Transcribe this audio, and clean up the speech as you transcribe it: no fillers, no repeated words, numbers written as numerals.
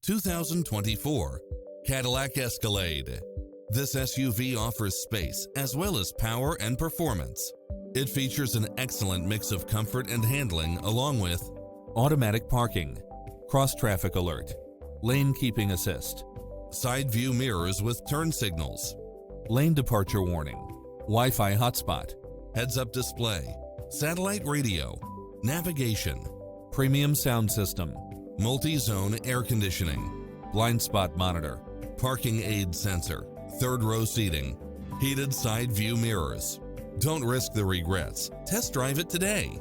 2024 Cadillac Escalade. This SUV offers space as well as power and performance. It features an excellent mix of comfort and handling along with automatic parking, cross-traffic alert, lane keeping assist, side view mirrors with turn signals, lane departure warning, Wi-Fi hotspot, heads-up display, satellite radio, navigation, premium sound system, multi-zone air conditioning, blind spot monitor, parking aid sensor, third row seating, heated side view mirrors. Don't risk the regrets. Test drive it today.